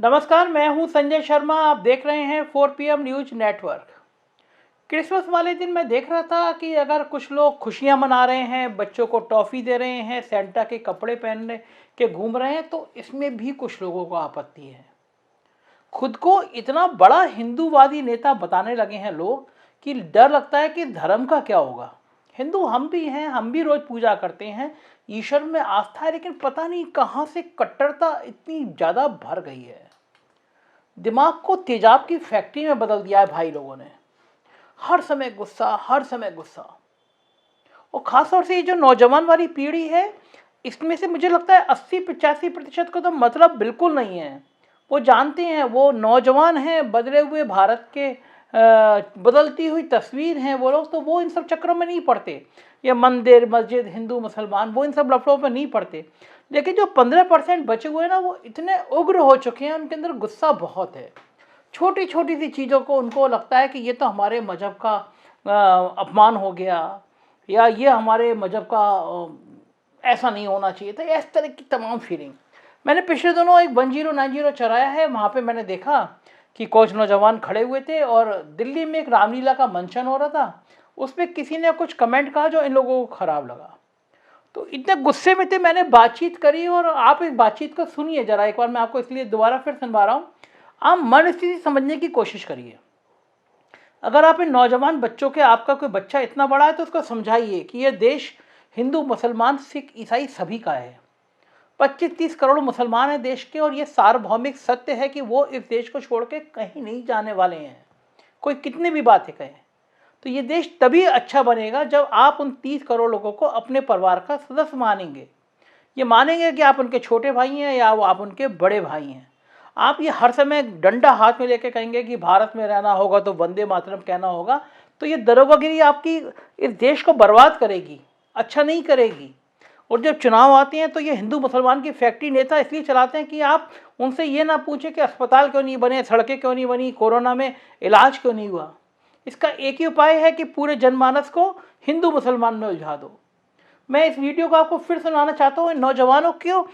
नमस्कार, मैं हूं संजय शर्मा। आप देख रहे हैं 4 PM न्यूज नेटवर्क। क्रिसमस वाले दिन मैं देख रहा था कि अगर कुछ लोग खुशियां मना रहे हैं, बच्चों को टॉफ़ी दे रहे हैं, सेंटा के कपड़े पहनने के घूम रहे हैं, तो इसमें भी कुछ लोगों को आपत्ति है। खुद को इतना बड़ा हिंदूवादी नेता बताने लगे हैं लोग कि डर लगता है कि धर्म का क्या होगा। हिंदू हम भी हैं, हम भी रोज़ पूजा करते हैं, ईश्वर में आस्था है, लेकिन पता नहीं कहाँ से कट्टरता इतनी ज़्यादा भर गई है। दिमाग को तेजाब की फैक्ट्री में बदल दिया है भाई लोगों ने। हर समय गुस्सा, हर समय गुस्सा। और ख़ासतौर से ये जो नौजवान वाली पीढ़ी है, इसमें से मुझे लगता है 80-85% का तो मतलब बिल्कुल नहीं है। वो जानते हैं, वो नौजवान हैं, बदले हुए भारत के बदलती हुई तस्वीर हैं वो लोग, तो वो इन सब चक्रों में नहीं पड़ते। ये मंदिर मस्जिद हिंदू मुसलमान, वो इन सब लफड़ों में नहीं पड़ते। लेकिन जो 15% बचे हुए हैं ना, वो इतने उग्र हो चुके हैं, उनके अंदर गुस्सा बहुत है। छोटी छोटी सी चीज़ों को उनको लगता है कि ये तो हमारे मजहब का अपमान हो गया, या ये हमारे मजहब का ऐसा नहीं होना चाहिए था। इस तरह की तमाम फीलिंग मैंने पिछले दिनों एक 1090 चौराया है, वहाँ पे मैंने देखा कि कुछ नौजवान खड़े हुए थे और दिल्ली में एक रामलीला का मंचन हो रहा था। उस पर किसी ने कुछ कमेंट कहा जो इन लोगों को ख़राब लगा, तो इतने गुस्से में थे। मैंने बातचीत करी और आप इस बातचीत को सुनिए ज़रा एक बार, मैं आपको इसलिए दोबारा फिर सुनवा रहा हूँ। आप मन स्थिति समझने की कोशिश करिए। अगर आप इन नौजवान बच्चों के, आपका कोई बच्चा इतना बड़ा है तो उसको समझाइए कि यह देश हिंदू मुसलमान सिख ईसाई सभी का है। 25-30 करोड़ मुसलमान हैं देश के, और ये सार्वभौमिक सत्य है कि वो इस देश को छोड़ के कहीं नहीं जाने वाले हैं, कोई कितनी भी बातें कहें। तो ये देश तभी अच्छा बनेगा जब आप उन 30 करोड़ लोगों को अपने परिवार का सदस्य मानेंगे। ये मानेंगे कि आप उनके छोटे भाई हैं या वो आप उनके बड़े भाई हैं। आप ये हर समय डंडा हाथ में लेके कहेंगे कि भारत में रहना होगा तो वंदे मातरम कहना होगा, तो ये दरोगागिरी आपकी इस देश को बर्बाद करेगी, अच्छा नहीं करेगी। और जब चुनाव आते हैं तो ये हिंदू मुसलमान की फैक्ट्री नेता इसलिए चलाते हैं कि आप उनसे ये ना पूछें कि अस्पताल क्यों नहीं बने, सड़कें क्यों नहीं बनी, कोरोना में इलाज क्यों नहीं हुआ। इसका एक ही उपाय है कि पूरे जनमानस को हिंदू मुसलमान में उलझा दो। मैं इस वीडियो को आपको फिर सुनाना चाहता हूँ। नौजवानों क्यों,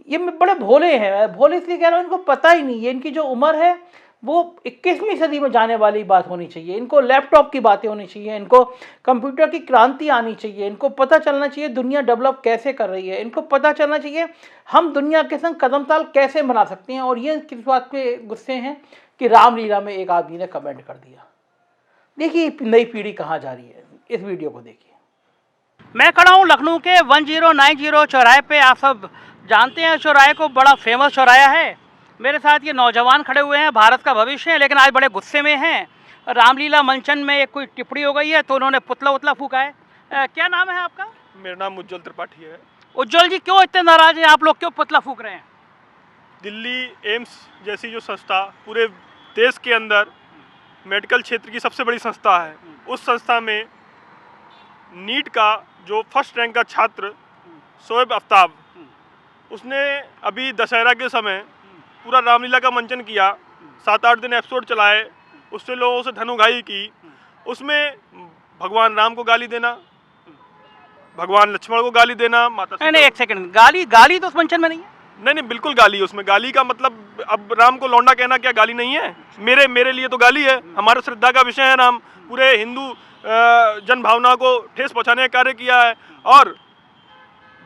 ये बड़े भोले हैं, भोले इसलिए कह रहा हूँ, इनको पता ही नहीं है। इनकी जो उम्र है वो 21वीं सदी में जाने वाली बात होनी चाहिए। इनको लैपटॉप की बातें होनी चाहिए, इनको कंप्यूटर की क्रांति आनी चाहिए, इनको पता चलना चाहिए दुनिया डेवलप कैसे कर रही है, इनको पता चलना चाहिए हम दुनिया के संग कदम ताल कैसे बना सकते हैं। और ये किस बात पे गुस्से हैं कि रामलीला में एक आदमी ने कमेंट कर दिया। देखिए नई पीढ़ी कहाँ जा रही है, इस वीडियो को देखिए। मैं खड़ा हूँ लखनऊ के 1090 चौराहे पे। आप सब जानते हैं चौराहे को, बड़ा फेमस चौराहा है। मेरे साथ ये नौजवान खड़े हुए हैं, भारत का भविष्य है, लेकिन आज बड़े गुस्से में हैं। रामलीला मंचन में एक कोई टिप्पणी हो गई है तो उन्होंने पुतला उतला फूका है। क्या नाम है आपका? मेरा नाम उज्जवल त्रिपाठी है। उज्जवल जी, क्यों इतने नाराज हैं आप लोग, क्यों पुतला फूक रहे हैं? दिल्ली एम्स जैसी जो संस्था पूरे देश के अंदर मेडिकल क्षेत्र की सबसे बड़ी संस्था है, उस संस्था में नीट का जो फर्स्ट रैंक का छात्र शोएब आफ्ताब, उसने अभी दशहरा के समय पूरा रामलीला का मंचन किया, 7-8 दिन एपिसोड चलाए, उससे लोगों से धनुगाई की। उसमें भगवान राम को गाली देना, भगवान लक्ष्मण को गाली देना, माता नहीं, एक सेकंड, गाली तो उस मंचन में नहीं है। नहीं, बिल्कुल गाली है उसमें। गाली का मतलब, अब राम को लौंडा कहना क्या गाली नहीं है? मेरे लिए तो गाली है। हमारे श्रद्धा का विषय है राम। पूरे हिंदू जन भावना को ठेस पहुंचाने का कार्य किया है, और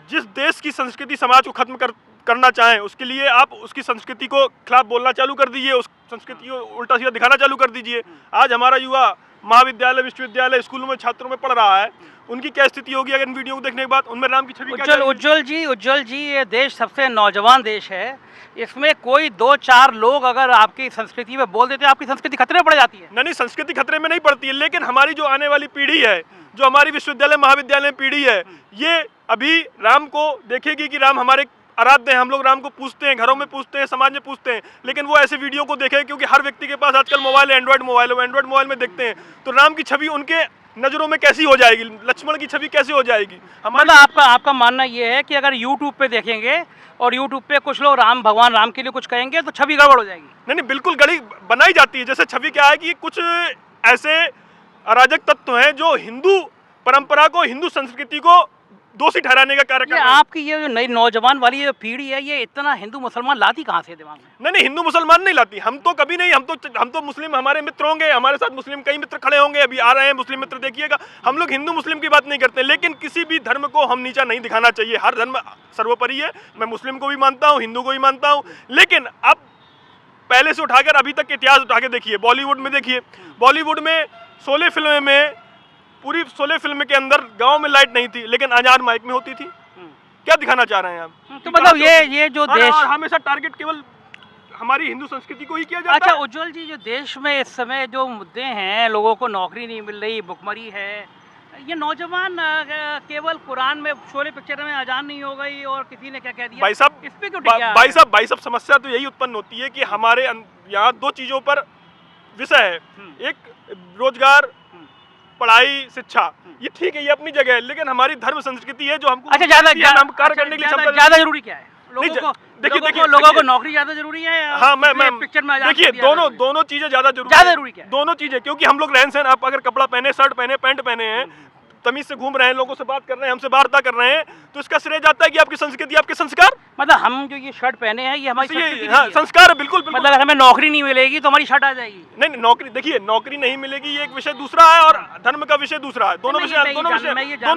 जिस देश की संस्कृति समाज को खत्म करना चाहें, उसके लिए आप उसकी संस्कृति को खिलाफ बोलना चालू कर दीजिए, उस संस्कृति को उल्टा सीधा दिखाना चालू कर दीजिए। आज हमारा युवा महाविद्यालय विश्वविद्यालय स्कूलों में छात्रों में पढ़ रहा है, उनकी क्या स्थिति होगी अगर इन वीडियो को देखने के बाद उनमें राम की छवि क्या? उज्जवल जी, ये देश सबसे नौजवान देश है। इसमें कोई 2-4 लोग अगर आपकी संस्कृति में बोल देते हैं, आपकी संस्कृति खतरे में पड़ जाती है। नहीं, संस्कृति खतरे में नहीं पड़ती है, लेकिन हमारी जो आने वाली पीढ़ी है, जो हमारी विश्वविद्यालय महाविद्यालय पीढ़ी है, ये अभी राम को देखेगी कि राम हमारे आराध्य हैं। हम लोग राम को पूछते हैं, घरों में पूछते हैं, समाज में पूछते हैं, लेकिन वो ऐसे वीडियो को देखें, क्योंकि हर व्यक्ति के पास आजकल मोबाइल है, एंड्रॉइड मोबाइल है, वो एंड्रॉइड मोबाइल में देखते हैं, तो राम की छवि उनके नजरों में कैसी हो जाएगी, लक्ष्मण की छवि कैसी हो जाएगी? मतलब आपका मानना ये है कि अगर यूट्यूब पे देखेंगे और यूट्यूब पे कुछ लोग भगवान राम के लिए कुछ कहेंगे तो छवि गड़बड़ हो जाएगी? नहीं, बिल्कुल गड़ी बनाई जाती है। जैसे छवि क्या है कि कुछ ऐसे अराजक तत्व हैं जो हिंदू परंपरा को, हिंदू संस्कृति को दोषी ठहराने का कार्य कर रहे हैं। आपकी ये जो नई नौजवान वाली जो पीढ़ी है, ये इतना हिंदू मुसलमान लाती कहाँ से दिमाग में? नहीं, हिंदू मुसलमान नहीं लाती, हम तो कभी नहीं, हम तो मुस्लिम, हमारे मित्र होंगे, हमारे साथ मुस्लिम कई मित्र खड़े होंगे, अभी आ रहे हैं मुस्लिम मित्र, देखिएगा। हम लोग हिंदू मुस्लिम की बात नहीं करते, लेकिन किसी भी धर्म को हम नीचा नहीं दिखाना चाहिए। हर धर्म सर्वोपरि है, मैं मुस्लिम को भी मानता हूँ, हिंदू को भी मानता हूँ, लेकिन अब पहले से उठाकर अभी तक के इतिहास उठा के देखिए। बॉलीवुड में देखिए, बॉलीवुड में 16 फिल्में में, पूरी 16 फिल्म के अंदर गांव में लाइट नहीं थी, लेकिन आजाद माइक में होती थी। क्या दिखाना चाह रहे हैं आप? तो मतलब ये जो देश, और हमेशा टारगेट केवल हमारी हिंदू संस्कृति को ही किया जाता अच्छा है। उज्जवल जी, जो देश में इस समय जो मुद्दे हैं, लोगों को नौकरी नहीं मिल रही, भुखमरी है, ये नौजवान केवल कुरान में, शोले पिक्चर में अजान नहीं हो गई और किसी ने क्या कह दिया, भाई साहब, इस पे क्यों टिक गया? भाई साहब समस्या तो यही उत्पन्न होती है कि हमारे यहाँ दो चीजों पर विषय है, एक रोजगार, पढ़ाई, शिक्षा, ये ठीक है, ये अपनी जगह है, लेकिन हमारी धर्म संस्कृति है जो हमको, अच्छा ज्यादा कार्य करने के लिए ज्यादा जरूरी क्या है? लोगों को नौकरी ज्यादा जरूरी है? हाँ, मैं पिक्चर में देखिए, दोनों चीजें ज्यादा जरूरी क्या है? दोनों चीजें, क्योंकि हम लोग रहन सहन, आप अगर कपड़ा पहने, शर्ट पहने, पैंट पहने हैं, तमीज से घूम रहे हैं, लोगों से बात कर रहे हैं, हमसे वार्ता कर रहे हैं, तो इसका श्रेय जाता है कि आपकी संस्कृति, आपके संस्कार। मतलब हम जो ये शर्ट पहने हैं, ये हमारी संस्कृति हाँ, संस्कार है, बिल्कुल। मतलब अगर हमें नौकरी नहीं मिलेगी तो हमारी शर्ट आ जाएगी? नहीं, नौकरी, देखिए, नौकरी नहीं मिलेगी ये एक विषय दूसरा है, और धर्म का विषय दूसरा है। दोनों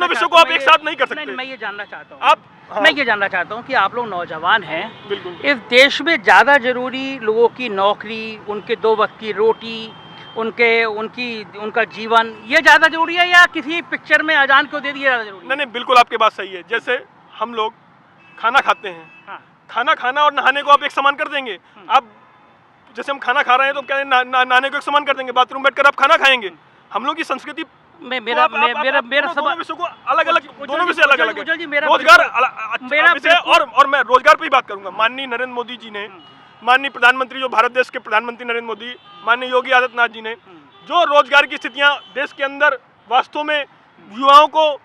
विषयों को आप एक साथ नहीं कर सकते। मैं ये जानना चाहता हूँ, हाँ। मैं ये जानना चाहता हूँ कि आप लोग नौजवान हैं, बिल्कुल, इस देश में ज्यादा जरूरी लोगों की नौकरी, उनके 2 वक्त की रोटी, उनका जीवन, ये ज्यादा जरूरी है, या किसी पिक्चर में अजान को दे दिया ज्यादा जरूरी है? नहीं, बिल्कुल आपकी बात सही है। जैसे हम लोग खाना खाते हैं, हाँ। खाना खाना और नहाने को आप एक समान कर देंगे। आप जैसे हम खाना खा रहे हैं तो क्या नहाने को एक समान कर देंगे, बाथरूम बैठकर आप खाना खाएंगे। हम लोग की संस्कृति मेरा दोनों विषयों को अलग अलग, दोनों विषय अलग अलग है। रोजगार विषय, और मैं रोजगार पे ही बात करूंगा। माननीय नरेंद्र मोदी जी ने, माननीय प्रधानमंत्री, जो भारत देश के प्रधानमंत्री नरेंद्र मोदी, माननीय योगी आदित्यनाथ जी ने जो रोजगार की स्थितियां देश के अंदर वास्तव में युवाओं को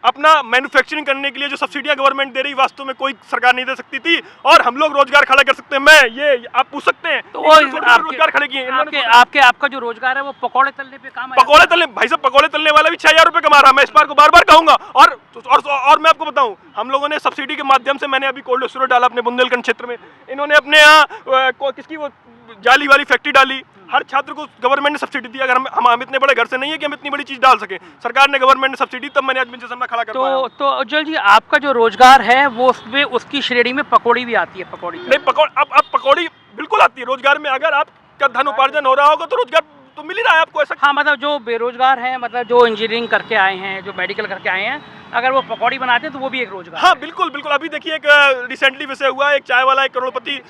अपना मैन्युफैक्चरिंग करने के लिए जो सब्सिडियां गवर्नमेंट दे रही, वास्तव में कोई सरकार नहीं दे सकती थी, और हम लोग रोजगार खड़ा कर सकते हैं। मैं ये आप पूछ सकते हैं तो वो रोजगार खड़े किए आपका जो रोजगार है वो पकौड़े तलने पे काम आया? पकौड़े तलने, भाई साहब, पकौड़े तलने वाला भी 6000 रुपए कमा रहा है। मैं इस बार को बार बार कहूंगा। और मैं आपको बताऊं, हम लोगों ने सब्सिडी के माध्यम से, मैंने अभी कोल्ड स्टोरेज डाला अपने बुंदेलखंड क्षेत्र में, इन्होंने अपने यहाँ किसकी वो जाली वाली फैक्ट्री डाली, हर छात्र को गवर्नमेंट ने सब्सिडी दी। अगर हम इतने बड़े घर से नहीं है कि हम इतनी बड़ी चीज डाल सके, सरकार ने, गवर्नमेंट ने सब्सिडी, तब मैंने आज बिजनेस अपना खड़ा कर पाया। तो उज्जवल जी, आपका जो रोजगार है वो उसमें, उसकी श्रेणी में पकौड़ी भी आती है? पकौड़ी नहीं, अब पकौड़ी बिल्कुल आती है रोजगार में। अगर आपका धन उपार्जन हो रहा होगा तो रोजगार तो मिल ही रहा है आपको। ऐसा, हाँ, मतलब जो बेरोजगार हैं, मतलब जो इंजीनियरिंग करके आए हैं, जो मेडिकल करके आए हैं, अगर वो पकौड़ी बनाते हैं तो वो भी एक रोजगार। हाँ, बिल्कुल बिल्कुल। अभी देखिए, एक रिसेंटली विषय हुआ, एक चाय वाला, एक करोड़पति,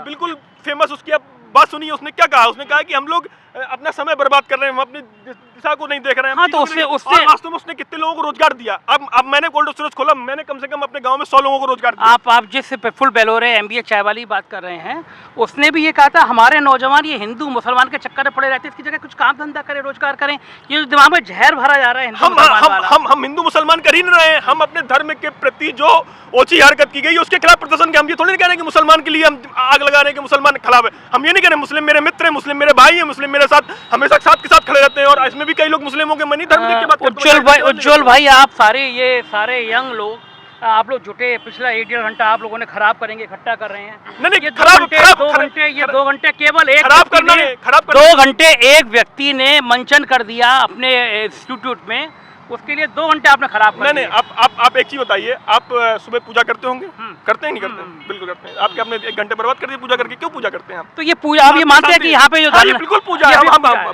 बिल्कुल फेमस, उसकी आप बात सुनिए। उसने क्या कहा? उसने कहा कि हम लोग अपना समय बर्बाद कर रहे हैं, हम अपनी दिशा को नहीं देख रहे हैं। हाँ, तो उससे वास्तव में उसने कितने लोगों को रोजगार दिया। अब मैंने कोल्ड स्टोरेज खोला, मैंने कम से कम अपने गांव में 100 लोगों को रोजगार दिया। आप जिस प्रफुल्ल बेलोरे MBA चाय वाली बात कर रहे हैं, उसने भी ये कहा था, हमारे नौजवान ये हिंदू मुसलमान के चक्कर में पड़े रहते हैं, इसकी जगह कुछ काम धंधा करें, रोजगार करें। ये जो दिमाग में जहर भरा जा रहा है हम हिंदू मुसलमान कर ही नहीं रहे हैं। हम अपने धर्म के प्रति जो ओछी हरकत की गई उसके खिलाफ प्रदर्शन के, हम ये थोड़ी नहीं कह रहे हैं कि मुसलमान के लिए हम आग लगा रहे हैं कि मुसलमान खिलाफ है। हम ये नहीं कह रहे, मुस्लिम मेरे मित्र हैं, मुस्लिम मेरे भाई हैं, मुस्लिम मेरे साथ हमेशा साथ के साथ खड़े रहते हैं, और इसमें भी कई लोग मुस्लिमों के मनी धर्म की बात करते हैं। उज्जवल भाई, आप सारे यंग लोग, आप लोग जुटे, पिछला 1-1.5 घंटा आप लोगों ने खराब करेंगे, इकट्ठा कर रहे हैं। नहीं, ये 2 घंटे केवल एक 2 घंटे एक व्यक्ति ने मंचन कर दिया अपने इंस्टीट्यूट में, उसके लिए 2 घंटे आपने खराब कर दिए। आप एक चीज बताइए, आप सुबह पूजा करते होंगे? करते हैं, नहीं करते? बिल्कुल करते हैं। आपके अपने 1 घंटे बर्बाद कर दिए पूजा करके। क्यों पूजा करते हैं आप? तो ये पूजा, आप ये मानते हैं कि यहाँ पे जो बिल्कुल पूजा है,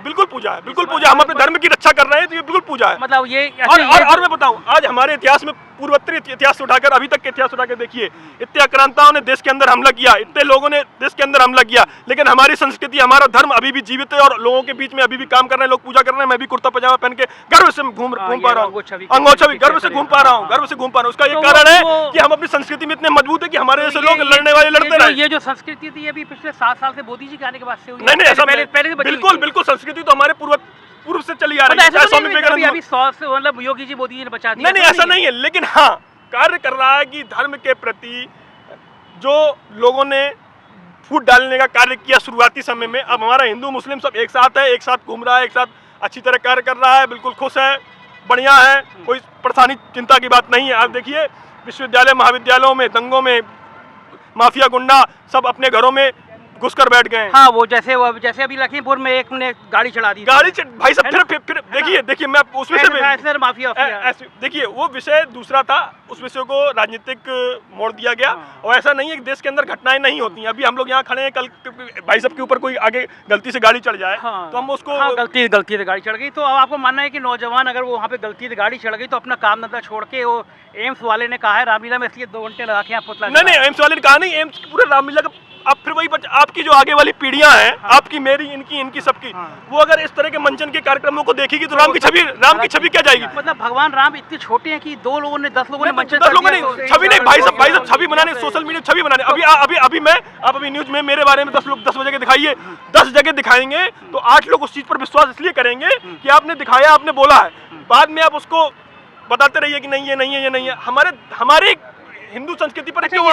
बिल्कुल पूजा है, बिल्कुल पूजा। हम अपने धर्म की रक्षा कर रहे हैं, तो ये बिल्कुल पूजा है। मतलब ये, और मैं बताऊं, आज हमारे इतिहास में, पूर्वोत्तर इतिहास से उठाकर अभी तक के इतिहास उठाकर देखिए, इतने आक्रांताओं ने देश के अंदर हमला किया, इतने लोगों ने देश के अंदर हमला किया, लेकिन हमारी संस्कृति, हमारा धर्म अभी भी जीवित है, और लोगों के बीच में अभी भी काम कर रहे हैं, लोग पूजा कर रहे हैं। मैं भी कुर्ता पजामा पहन के गर्व से घूम पा रहा हूँ, अंगोछा भी गर्व से घूम पा रहा हूँ, गर्व से घूम पा रहा हूँ। उसका ये कारण है कि हम अपनी संस्कृति में इतने मजबूत है कि हमारे जैसे लोग लड़ने वाले लड़ते रहे। ये जो संस्कृति थी, अभी पिछले 7 साल से मोदी जी के आने के बाद से हुई? नहीं, ऐसा बिल्कुल संस्कृति तो हमारे पूर्व से चली आ रही है। स्वामी विवेकानंद, अभी 100 से, मतलब योगी जी, मोदी जी ने बचा दिया। नहीं, ऐसा नहीं है, लेकिन हाँ, कार्य कर रहा है कि धर्म के प्रति जो लोगों ने फूट डालने का कार्य किया शुरुआती समय में, अब हमारा हिंदू मुस्लिम सब एक साथ है, एक साथ घूम रहा है, एक साथ अच्छी तरह कार्य कर रहा है, बिल्कुल खुश है। बढ़िया है, कोई परेशानी चिंता की बात नहीं है। आप देखिए विश्वविद्यालय महाविद्यालयों में दंगों में माफिया गुंडा सब अपने घरों में घुसकर बैठ गए हैं। हाँ, वो जैसे अभी लखीमपुर में एक ने गाड़ी चढ़ा दी, भाई साहब फिर देखिए मैं उसमें से माफिया देखिए वो विषय दूसरा था, उस विषय को राजनीतिक मोड़ दिया गया। और ऐसा नहीं है कि देश के अंदर घटनाएं नहीं होती हैं। अभी हम लोग यहाँ खड़े हैं, कल भाई साहब के ऊपर कोई आगे गलती से गाड़ी चढ़ जाए तो हम उसको गलती से गाड़ी चढ़ गई तो अब आपको मानना है कि नौजवान अगर वो वहाँ पे गलती से गाड़ी चढ़ गई तो अपना काम धंधा छोड़ के वो एम्स वाले ने कहा है रामलीला में इसलिए 2 घंटे लगा के यहाँ पुतला नहीं एम्स वाले ने कहा नहीं, एम्स पूरे रामलीला का अब फिर वही आपकी जो आगे वाली पीढ़ियां हैं, आपकी मेरी इनकी सबकी, वो अगर इस तरह के मंचन के कार्यक्रमों को देखेगी तो राम की छवि क्या जाएगी? मतलब भगवान राम इतने छोटे हैं कि 2 लोगों ने 10 लोगों ने मंचन, 10 लोगों ने छवि नहीं, भाई साहब छवि बनाने, सोशल मीडिया छवि बनाने। अभी न्यूज में मेरे बारे में 10 लोग 10 जगह दिखाइए, 10 जगह दिखाएंगे तो 8 लोग उस चीज पर विश्वास इसलिए करेंगे कि आपने दिखाया, आपने बोला है। बाद में आप उसको बताते रहिए कि नहीं ये नहीं है, ये नहीं है। हमारे हिंदू संस्कृति पर क्यों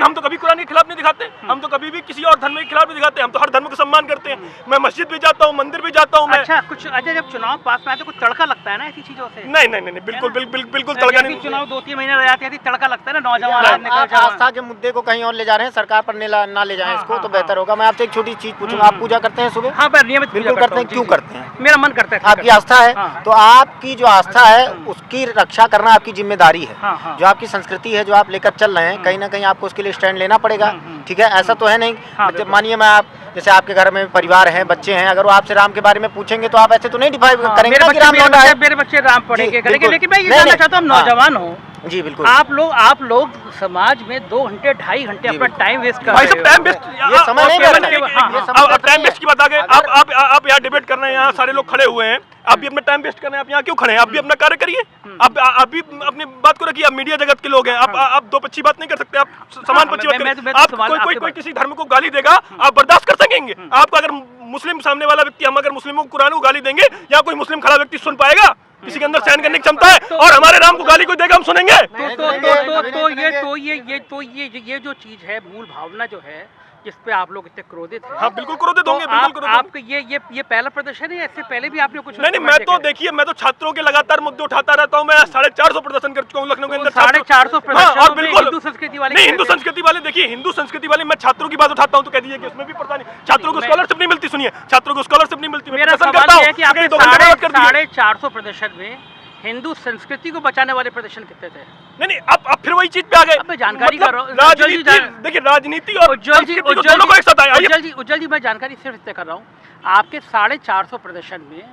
हम तो कभी कुरान के खिलाफ नहीं दिखाते, हम तो कभी भी किसी और धर्म के खिलाफ नहीं दिखाते, हम तो हर धर्म का सम्मान करते हैं। मैं मस्जिद भी जाता हूँ, मंदिर भी जाता हूँ। अच्छा जब चुनाव पास में आते कुछ तड़का लगता है ना ऐसी चीजों से? नहीं बिल्कुल तड़का नहीं। चुनाव 2-3 महीने रह जाते हैं, तड़का लगता है ना नौजवान। आस्था के मुद्दे को कहीं और ले जा रहे हैं, सरकार पर ना ले जाएं इसको तो बेहतर होगा। मैं आपसे एक छोटी चीज पूछूंगा, आप पूजा करते हैं सुबह? हाँ, नियमित बिल्कुल करते हैं। क्यों करते हैं? मेरा मन करता है। आपकी आस्था है तो आपकी जो आस्था है उसकी रक्षा करना आपकी जिम्मेदारी है। जो आपकी संस्कृति है, जो आप लेकर चल रहे हैं, कहीं ना कहीं आपको उसके लिए स्टैंड लेना पड़ेगा। ठीक है, ऐसा तो है नहीं मानिए मैं आप जैसे आपके घर में परिवार है, बच्चे हैं, अगर वो आपसे राम के बारे में पूछेंगे तो आप ऐसे तो नहीं डिफाइन करेंगे ना कि राम लौंडा है। मेरे बच्चे राम पढ़ेंगे करेंगे, लेकिन मैं ये जानना चाहता हूँ, नौजवान हो जी बिल्कुल, आप लोग समाज में 2 घंटे 2.5 घंटे अपना टाइम वेस्ट कर रहे हो। टाइम वेस्ट ये समय नहीं है, टाइम वेस्ट की बात आ गई। आप यहाँ डिबेट कर रहे हैं, यहाँ सारे लोग खड़े हुए हैं, आप भी अपना टाइम वेस्ट कर रहे हैं। आप यहाँ क्यों खड़े हैं? आप भी अपना कार्य करिए, आप भी अपनी बात को रखिए। आप मीडिया जगत के लोग हैं, आप दो पक्षी बात नहीं कर सकते, आप समान पक्षी बात करें। आप कोई किसी धर्म को गाली देगा, आप बर्दाश्त कर सकेंगे? आपका अगर मुस्लिम सामने वाला व्यक्ति, हम अगर मुस्लिमों को कुरान को गाली देंगे, या कोई मुस्लिम खड़ा व्यक्ति सुन पाएगा? किसी के अंदर सहन करने की क्षमता है? और हमारे राम को गाली कोई देगा, हम सुनेंगे? ये जो चीज है, मूल भावना जो है जिस पे आप लोग इतने क्रोधित हैं। हाँ बिल्कुल क्रोधित होंगे, बिल्कुल क्रोधित। आपका ये पहला प्रदर्शन है, इससे पहले भी आपने कुछ? नहीं, मैं तो देखिए, मैं तो छात्रों के लगातार मुद्दे उठाता रहता हूँ। मैं 450 प्रदर्शन कर चुका हूँ लखनऊ के अंदर। 450 प्रदर्शन? और बिल्कुल हिंदू संस्कृति वाले नहीं, हिंदू संस्कृति वाले देखिए, हिंदू संस्कृति वाले मैं छात्रों की बात उठाता हूँ तो कह दीजिए कि उसमें भी पता नहीं, छात्रों को स्कॉलरशिप नहीं मिलती। सुनिए, छात्रों को स्कॉलरशिप नहीं मिलती। मेरा सवाल है कि आपने 450 प्रदर्शन में हिंदू संस्कृति को बचाने वाले प्रदर्शन कितने थे? नहीं, अब फिर वही चीज पे आ गए। अब मैं जानकारी कर रहा हूँ, देखिए राजनीति और उज्जवल जी, दोनों को एक साथ आए। उज्जवल जी, मैं जानकारी सिर्फ इससे कर रहा हूँ, आपके 450 प्रदर्शन में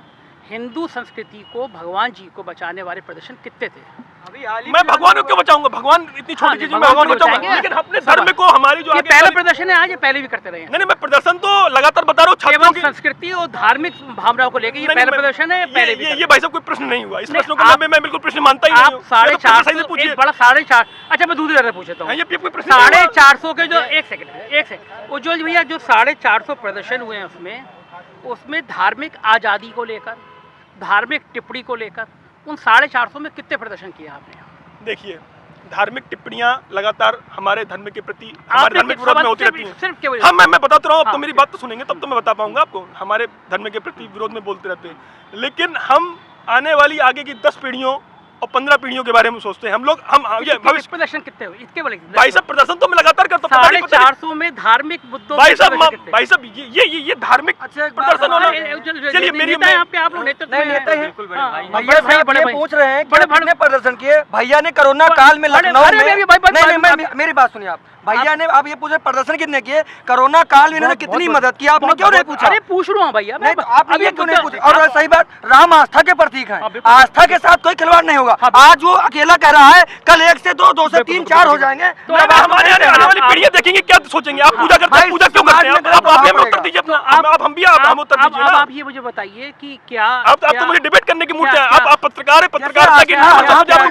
हिंदू संस्कृति को, भगवान जी को बचाने वाले प्रदर्शन कितने थे? मैं भगवान को क्यों बचाऊंगा? भगवान इतनी छोटी चीज में भगवान को बचाऊंगा, लेकिन अपने धर्म को, हमारी जो पहला प्रदर्शन है आज, पहले भी करते रहे। नहीं, मैं प्रदर्शन तो लगातार बता रहा हूँ छात्रों की संस्कृति और धार्मिक भावनाओं को लेकर। ये पहला प्रदर्शन है, पहले भी। ये भाई साहब कोई प्रश्न नहीं हुआ, इस प्रश्न को मैं बिल्कुल प्रश्न मानता ही नहीं हूँ। 450 बड़ा 450। अच्छा, मैं दूसरी तरह पूछता हूँ, 450 के जो एक सेकंड उज्जवल भैया, जो 450 प्रदर्शन हुए हैं उसमें धार्मिक आजादी को लेकर, धार्मिक टिप्पणी को लेकर, उन 450 में कितने प्रदर्शन किए आपने? देखिए, धार्मिक टिप्पणियां लगातार हमारे धर्म के प्रति, हमारे धर्म के विरोध में होती रहती हैं। हाँ, मैं बताता रहा हूँ, अब तो मेरी बात तो सुनेंगे तब तो मैं बता पाऊंगा आपको। हमारे धर्म के प्रति विरोध में बोलते रहते हैं, लेकिन हम आने वाली आगे की 10 पीढ़ियों और 15 पीढ़ियों के बारे में सोचते हैं। हम लोग ये भविष्य प्रदर्शन कितने हुए इसके बारे में? भाई साहब प्रदर्शन तो मैं लगातार करता हूँ। 450 में धार्मिक मुद्दों भाई साहब ये धार्मिक प्रदर्शन होना। चलिए मेरी आप लोग नेता हैं, पूछ रहे हैं कितने प्रदर्शन किए भैया ने कोरोना काल में लखनऊ में? मेरी बात सुनिए आप, भैया ने आप ये पूछे प्रदर्शन कितने किए, कोरोना काल में इन्होंने कितनी मदद की, आपने क्यों नहीं पूछा? अरे पूछ रहा हूँ भैया, नहीं तो आप ये क्यों नहीं पूछे? और सही बात, राम आस्था के प्रतीक हैं, आस्था के साथ कोई खिलवाड़ नहीं होगा। आज वो अकेला कह रहा है, कल 1 से 2, 2 से 3, 4 हो जाएंगे। तो हमारे आने वाली पीढ़ियां देखेंगे, क्या सोचेंगे? आप पूजा करते हैं, पूजा क्यों करते हैं? आप हमें उत्तर दीजिए, आप हम भी हम उत्तर दीजिए ना। आप ये मुझे बताइए कि क्या आप तो मुझे डिबेट करने की मूर्ति है। आप पत्रकार है, पत्रकारिता की डिबेट कर रहे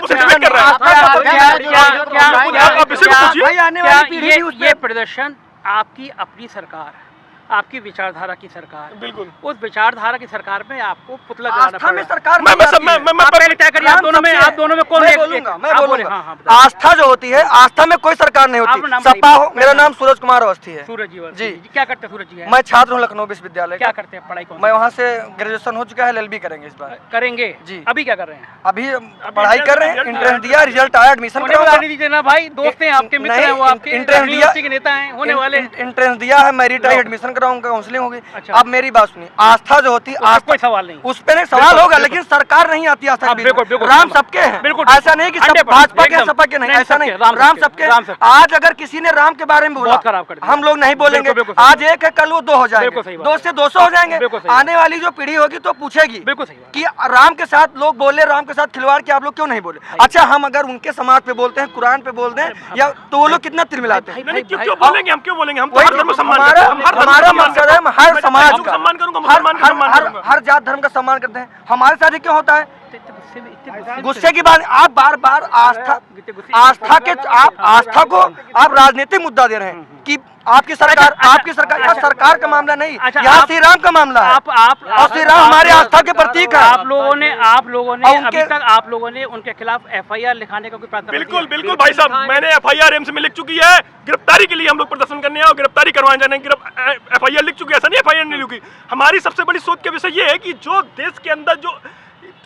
हैं। ये प्रदर्शन आपकी अपनी सरकार आपकी विचारधारा की सरकार, बिल्कुल उस विचारधारा की सरकार में आपको पुतला आस्था में सरकार मैं तय करिए, आप दोनों में कौन मैं एक- बोलूंगा एक- मैं आप बोलूंगा बोले, हाँ, आस्था जो होती है, आस्था में कोई सरकार नहीं आपका होती। नाम सपा बताइए। हो, मेरा नाम सूरज कुमार अवस्थी है। सूरज जी जी। क्या करते हैं सूरज जी? मैं छात्र हूँ लखनऊ विश्वविद्यालय क्या का। करते हैं, पढ़ाई कौन मैं वहाँ से ग्रेजुएशन हो चुका है, LLB करेंगे इस बार। करेंगे जी। अभी क्या कर रहे हैं? अभी पढ़ाई कर रहे हैं, एंट्रेंस दिया, रिजल्ट आया, एडमिशन होने वाला नहीं देना भाई, दोस्त हैं आपके, मित्र हैं वो आपके, एंट्रेंस दिया, यूनिवर्सिटी के नेता हैं, होने वाले। एंट्रेंस दिया है, मेरिट आई, एडमिशन कराऊंगा, काउंसलिंग होगी। अच्छा। अब मेरी बात सुनिए, आस्था जो होती है, उसपे कोई सवाल नहीं। उस पे नहीं सवाल होगा, लेकिन सरकार नहीं आती आस्था के बीच में। बिल्कुल, राम सबके हैं, बिल्कुल, ऐसा नहीं कि सब 100% भाजपा के एकदम। सपा के नहीं, नहीं, ऐसा नहीं, सबके, राम राम सबके, सबके। राम सबके। आज अगर किसी ने राम के बारे में बोला, बहुत खराब कर दिया। हम लोग नहीं बोलेंगे, बिल्कुल सही आज एक है कल वो 2 हो जाएंगे, बिल्कुल सही बात 2 से 200 हो जाएंगे। बिल्कुल सही आने वाली जो पीढ़ी होगी तो पूछेगी बिल्कुल सही बात। कि राम के साथ लोग बोले, राम के साथ खिलवाड़ के आप लोग क्यों नहीं बोले। अच्छा, हम अगर उनके समाज पे बोलते हैं, कुरान पे बोलते हैं, या तो वो लोग कितना तिलमिलाते हैं। नहीं, क्यों बोलेंगे, हम क्यों बोलेंगे, हम तो वही हर धर्म का सम्मान हमारा करते हैं, हम हर धर्म का हमारा सम्मान मकसद है, हम हर समाज हिंदू का का सम्मान करूंगा, मुसलमान का सम्मान करूंगा। हर जात धर्म का सम्मान करते हैं। हमारे साथ ही क्यों होता है गुस्से की बात? आप बार बार आस्था को आप राजनीतिक मुद्दा दे रहे हैं कि आपकी सरकार यह सरकार का मामला नहीं, यहाँ श्री राम का मामला है। और श्री राम हमारे आस्था के प्रतीक है। आप लोगों ने अभी तक आप लोगों ने उनके खिलाफ FIR लिखाने का कोई प्रावधान नहीं बिल्कुल किया? बिल्कुल भाई साहब, मैंने FIR एम्स में लिख चुकी है, गिरफ्तारी के लिए हम लोग प्रदर्शन करने आए और गिरफ्तारी करवाए जाने FIR लिख चुकी है, ऐसा नहीं FIR नहीं लिखी। हमारी सबसे बड़ी सोच का विषय ये है कि जो देश के अंदर जो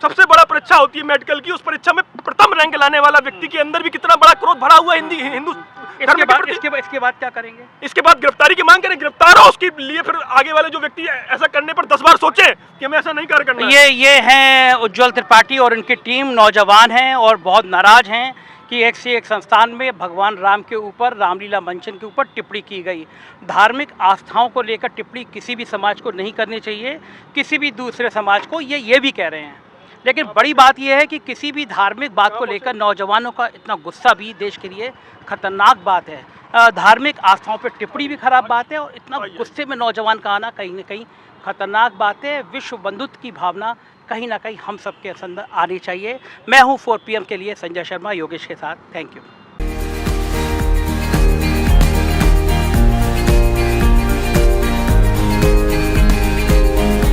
सबसे बड़ा परीक्षा होती है मेडिकल की, उस परीक्षा में प्रथम रैंक लाने वाला व्यक्ति के अंदर भी कितना बड़ा क्रोध भरा हुआ है हिंदू धर्म के प्रति। इसके बाद क्या करेंगे? इसके बाद गिरफ्तारी की मांग करें, गिरफ्तार हो, उसके लिए फिर आगे वाले जो व्यक्ति ऐसा करने पर 10 बार सोचे कि हमें ऐसा नहीं कार्य करना है। ये हैं उज्ज्वल त्रिपाठी और उनकी टीम, नौजवान हैं और बहुत नाराज हैं कि एक से एक संस्थान में भगवान राम के ऊपर, रामलीला मंचन के ऊपर टिप्पणी की गई। धार्मिक आस्थाओं को लेकर टिप्पणी किसी भी समाज को नहीं करनी चाहिए, किसी भी दूसरे समाज को, ये भी कह रहे हैं। लेकिन बड़ी बात यह है कि किसी भी धार्मिक बात को लेकर नौजवानों का इतना गुस्सा भी देश के लिए खतरनाक बात है। धार्मिक आस्थाओं पर टिप्पणी भी खराब बात है और इतना गुस्से में नौजवान का आना कहीं ना कहीं खतरनाक बात है। विश्व बंधुत्व की भावना कहीं ना कहीं हम सबके अंदर आनी चाहिए। मैं हूं 4 PM के लिए संजय शर्मा, योगेश के साथ। Thank you.